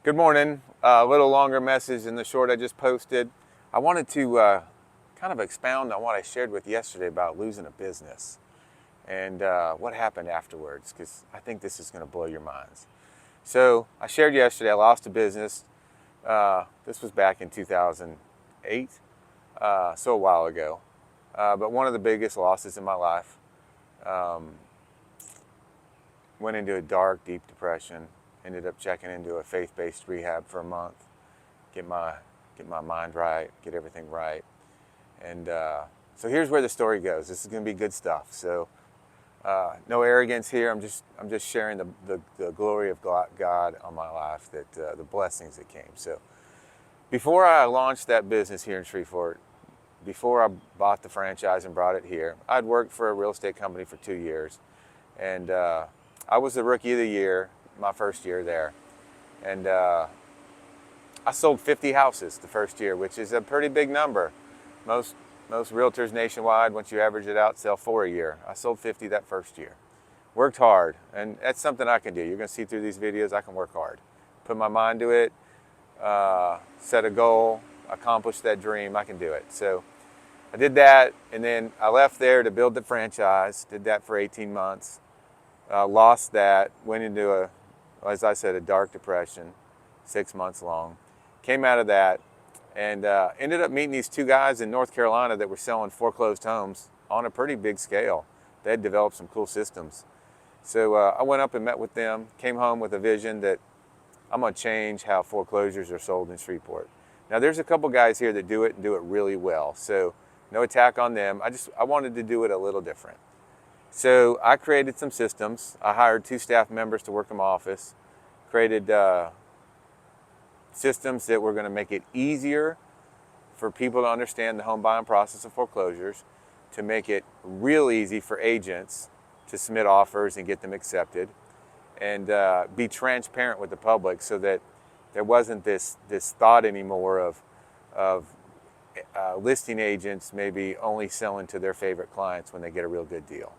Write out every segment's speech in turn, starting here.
Good morning. A little longer message than the short I just posted. I wanted to kind of expound on what I shared with you yesterday about losing a business and what happened afterwards, because I think this is going to blow your minds. So I shared yesterday I lost a business. This was back in 2008, so a while ago. But one of the biggest losses in my life. Um, Went into a dark, deep depression. Ended up checking into a faith-based rehab for a month. Get my mind right, get everything right. And so here's where the story goes. This is going to be good stuff. So no arrogance here. I'm just sharing the glory of God on my life, that the blessings that came. So before I launched that business here in Shreveport, before I bought the franchise and brought it here, I'd worked for a real estate company for 2 years, and I was the rookie of the year my first year there, and I sold 50 houses the first year, which is a pretty big number. Most most realtors nationwide, once you average it out, sell 4 a year. I sold 50 that first year. Worked hard, and that's something I can do. You're going to see through these videos, I can work hard. Put my mind to it, set a goal, accomplish that dream, I can do it. So I did that, and then I left there to build the franchise, did that for 18 months, lost that, went into as I said, a dark depression, 6 months long. Came out of that, and ended up meeting these two guys in North Carolina that were selling foreclosed homes on a pretty big scale. They had developed some cool systems. So I went up and met with them, came home with a vision that I'm going to change how foreclosures are sold in Shreveport. Now there's a couple guys here that do it and do it really well. So no attack on them. I wanted to do it a little different. So I created some systems. I hired 2 staff members to work in my office, created systems that were going to make it easier for people to understand the home buying process of foreclosures, to make it real easy for agents to submit offers and get them accepted, and be transparent with the public, so that there wasn't this thought anymore of listing agents maybe only selling to their favorite clients when they get a real good deal.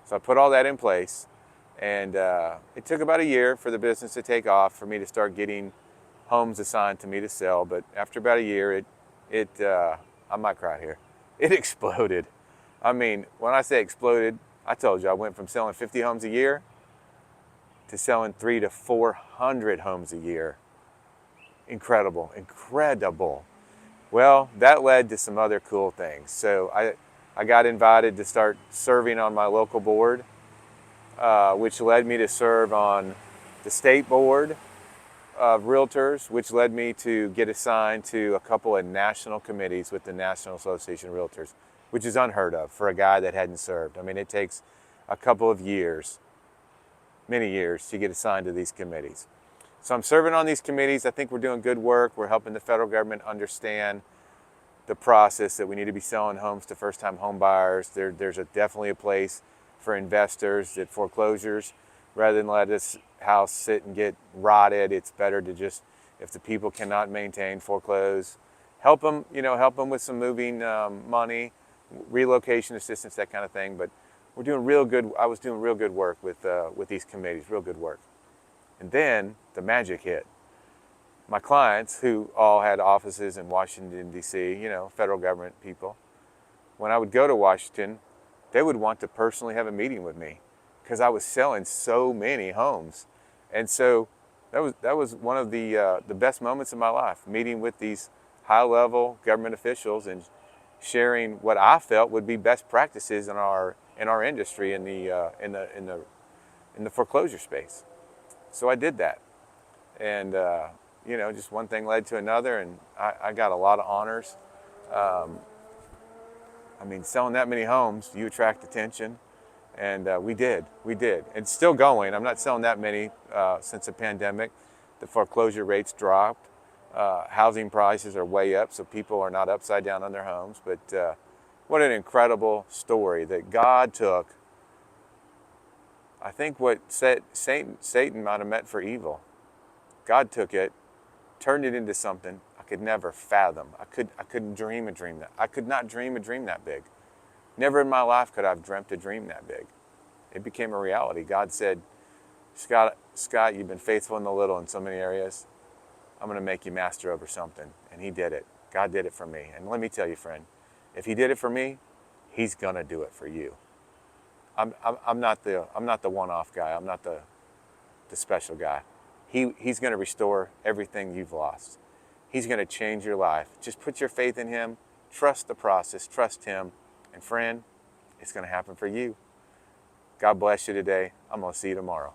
So I put all that in place, and it took about a year for the business to take off, for me to start getting homes assigned to me to sell. But after about a year, I might cry here. It exploded. I mean, when I say exploded, I told you I went from selling 50 homes a year to selling 300 to 400 homes a year. Incredible, incredible. Well, that led to some other cool things. So I got invited to start serving on my local board, which led me to serve on the state board of realtors, which led me to get assigned to a couple of national committees with the National Association of Realtors, which is unheard of for a guy that hadn't served. I mean, it takes a couple of years, many years, to get assigned to these committees. So I'm serving on these committees. I think we're doing good work. We're helping the federal government understand the process, that we need to be selling homes to first-time home buyers. There's definitely a place for investors, that foreclosures, rather than let this house sit and get rotted, it's better to just, if the people cannot maintain, foreclose, help them with some moving money, relocation assistance, that kind of thing. But we're doing real good. I was doing real good work with these committees, real good work. And then the magic hit. My clients, who all had offices in Washington, D.C., federal government people, when I would go to Washington, they would want to personally have a meeting with me, because I was selling so many homes. And so that was one of the best moments of my life, meeting with these high-level government officials and sharing what I felt would be best practices in our industry, in the foreclosure space. So I did that, and just one thing led to another, and I got a lot of honors. I mean, selling that many homes, you attract attention, and we did. It's still going. I'm not selling that many since the pandemic. The foreclosure rates dropped. Housing prices are way up, so people are not upside down on their homes. But what an incredible story that God took. I think what Satan might have meant for evil, God took it, turned it into something I could never fathom. I couldn't dream a dream that. I could not dream a dream that big. Never in my life could I have dreamt a dream that big. It became a reality. God said, Scott, you've been faithful in the little in so many areas. I'm going to make you master over something. And he did it. God did it for me. And let me tell you, friend, if he did it for me, he's going to do it for you. I'm not the one-off guy. I'm not the special guy. He's going to restore everything you've lost. He's going to change your life. Just put your faith in him. Trust the process. Trust him. And friend, it's going to happen for you. God bless you today. I'm going to see you tomorrow.